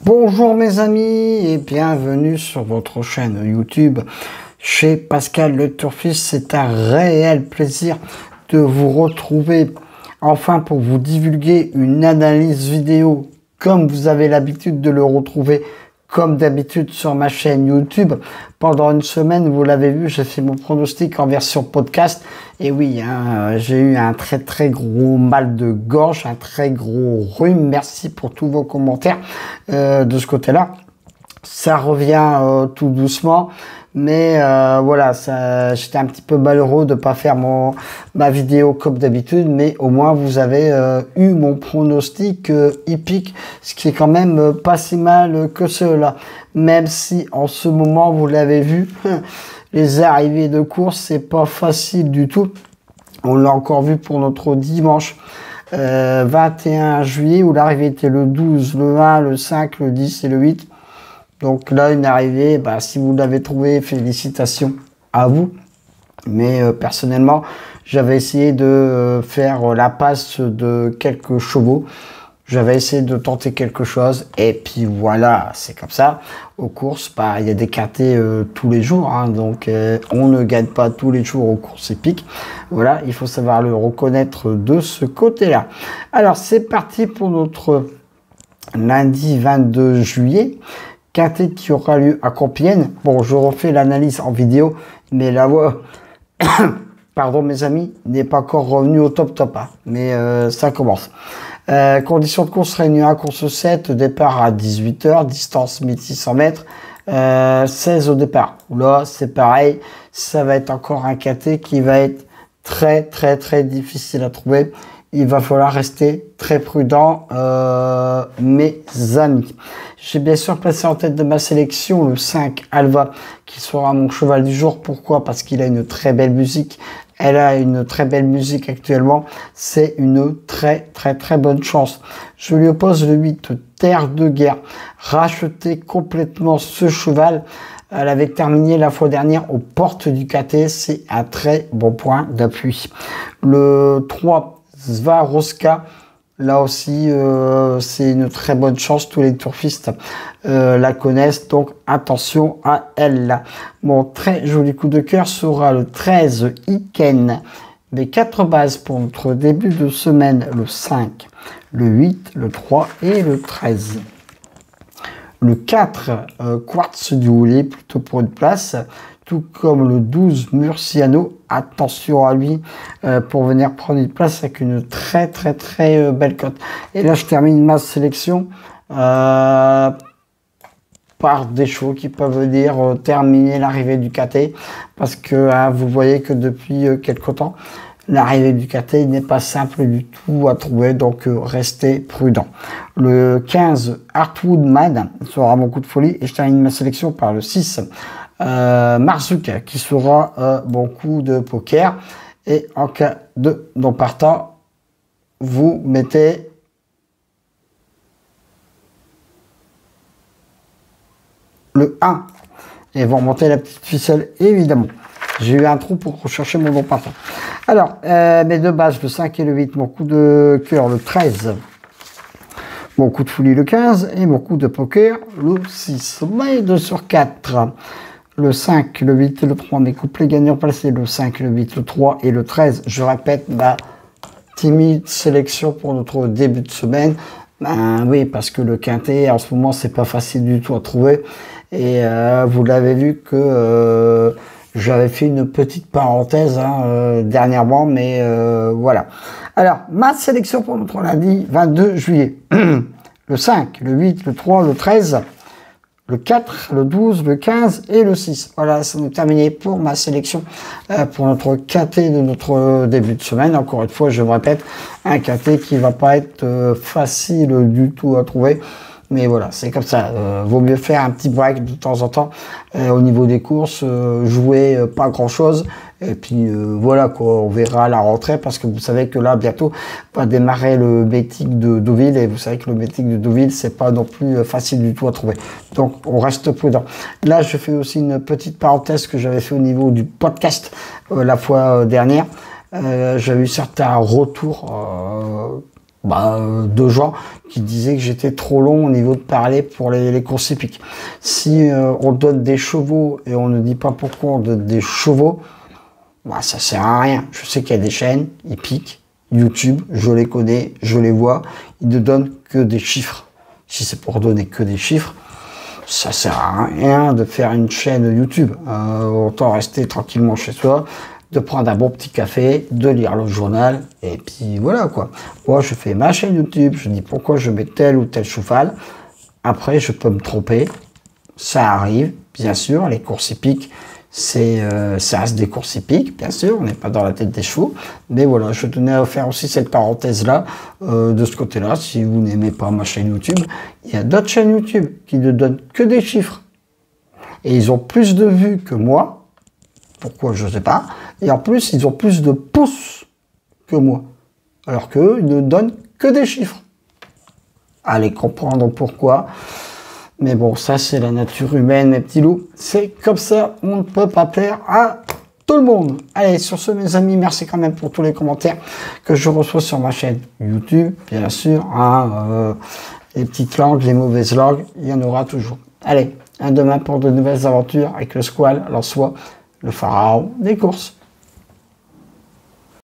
Bonjour mes amis et bienvenue sur votre chaîne YouTube chez Pascal le Turfiste. C'est un réel plaisir de vous retrouver enfin pour vous divulguer une analyse vidéo comme vous avez l'habitude de le retrouver comme d'habitude sur ma chaîne YouTube. Pendant une semaine, vous l'avez vu, j'ai fait mon pronostic en version podcast. Et oui, j'ai eu un très gros mal de gorge, un très gros rhume. Merci pour tous vos commentaires de ce côté-là. Ça revient tout doucement. Mais voilà, j'étais un petit peu malheureux de pas faire ma vidéo comme d'habitude, mais au moins vous avez eu mon pronostic hippique, ce qui est quand même pas si mal que cela. Même si en ce moment, vous l'avez vu, les arrivées de course, c'est pas facile du tout. On l'a encore vu pour notre dimanche 21 juillet, où l'arrivée était le 12, le 1, le 5, le 10 et le 8. Donc là, une arrivée, si vous l'avez trouvé, félicitations à vous. Mais personnellement, j'avais essayé de faire la passe de quelques chevaux. J'avais essayé de tenter quelque chose. Et puis voilà, c'est comme ça. Aux courses, il y a des quintés tous les jours. Donc on ne gagne pas tous les jours aux courses épiques. Voilà, il faut savoir le reconnaître de ce côté-là. Alors, c'est parti pour notre lundi 22 juillet. Quintet qui aura lieu à Compiègne. Bon, je refais l'analyse en vidéo, mais la voix, pardon mes amis, n'est pas encore revenue au top. Mais ça commence. Conditions de course réunion 1, course 7, départ à 18 h, distance 1600 mètres, 16 au départ. Là, c'est pareil, ça va être encore un quintet qui va être très difficile à trouver. Il va falloir rester très prudent, mes amis. J'ai bien sûr placé en tête de ma sélection le 5 Alva, qui sera mon cheval du jour. Pourquoi? Parce qu'il a une très belle musique. Elle a une très belle musique actuellement. C'est une très bonne chance. Je lui oppose le 8 Terre de Guerre. Racheter complètement ce cheval. Elle avait terminé la fois dernière aux portes du quintet. C'est un très bon point d'appui. Le 3 Svarovska, là aussi, c'est une très bonne chance. Tous les turfistes la connaissent, donc attention à elle. Mon très joli coup de cœur sera le 13 Iken. Les 4 bases pour notre début de semaine, le 5, le 8, le 3 et le 13. Le 4, Quartz du Houlet, plutôt pour une place. Tout comme le 12 Murciano, attention à lui pour venir prendre une place avec une très belle cote. Et là, je termine ma sélection par des chevaux qui peuvent venir terminer l'arrivée du quintet, parce que vous voyez que depuis quelque temps, l'arrivée du quintet n'est pas simple du tout à trouver, donc restez prudent. Le 15 Artwood Man sera mon coup de folie, et je termine ma sélection par le 6 Marzuka, qui sera bon coup de poker. Et en cas de non partant, vous mettez le 1 et vous remontez la petite ficelle, évidemment. J'ai eu un trou pour rechercher mon non partant. Alors, mes deux bases, le 5 et le 8, mon coup de cœur, le 13. Mon coup de folie, le 15. Et mon coup de poker, le 6. Mais 2 sur 4. Le 5, le 8 et le 3, mes couplets gagnants placés, le 5, le 8, le 3 et le 13. Je répète, ma timide sélection pour notre début de semaine. Oui, parce que le quintet, en ce moment, c'est pas facile du tout à trouver. Et vous l'avez vu que j'avais fait une petite parenthèse dernièrement, mais voilà. Alors, ma sélection pour notre lundi 22 juillet. Le 5, le 8, le 3, le 13... le 4, le 12, le 15 et le 6. Voilà, ça nous terminé pour ma sélection pour notre quintet de notre début de semaine. Encore une fois, je me répète, un quintet qui va pas être facile du tout à trouver. Mais voilà, c'est comme ça. Vaut mieux faire un petit break de temps en temps au niveau des courses, jouer pas grand chose. Et puis voilà quoi, on verra à la rentrée, parce que vous savez que là bientôt va démarrer le Meeting de Deauville, et vous savez que le Meeting de Deauville, c'est pas non plus facile du tout à trouver. Donc on reste prudent. Là, je fais aussi une petite parenthèse que j'avais fait au niveau du podcast la fois dernière. J'ai eu certains retours de gens qui disaient que j'étais trop long au niveau de parler pour les courses hippiques. Si on donne des chevaux et on ne dit pas pourquoi on donne des chevaux, ça sert à rien. Je sais qu'il y a des chaînes hippiques, YouTube, je les connais, je les vois, ils ne donnent que des chiffres. Si c'est pour donner que des chiffres, ça sert à rien de faire une chaîne YouTube. Autant rester tranquillement chez soi, de prendre un bon petit café, de lire le journal, et puis voilà quoi. Moi je fais ma chaîne YouTube, je dis pourquoi je mets tel ou tel cheval. Après je peux me tromper, ça arrive, bien sûr, les courses hippiques, ça reste des courses hippiques, bien sûr, on n'est pas dans la tête des chevaux, mais voilà, je tenais à faire aussi cette parenthèse-là, de ce côté-là, si vous n'aimez pas ma chaîne YouTube, il y a d'autres chaînes YouTube qui ne donnent que des chiffres, et ils ont plus de vues que moi. Pourquoi, je ne sais pas. Et en plus, ils ont plus de pouces que moi. Alors qu'eux, ils ne donnent que des chiffres. Allez comprendre pourquoi. Mais bon, ça, c'est la nature humaine, mes petits loups. C'est comme ça, on ne peut pas plaire à tout le monde. Allez, sur ce, mes amis, merci quand même pour tous les commentaires que je reçois sur ma chaîne YouTube, bien sûr. Les petites langues, les mauvaises langues, il y en aura toujours. Allez, à demain pour de nouvelles aventures avec le squal, l'ansois, le pharaon des courses.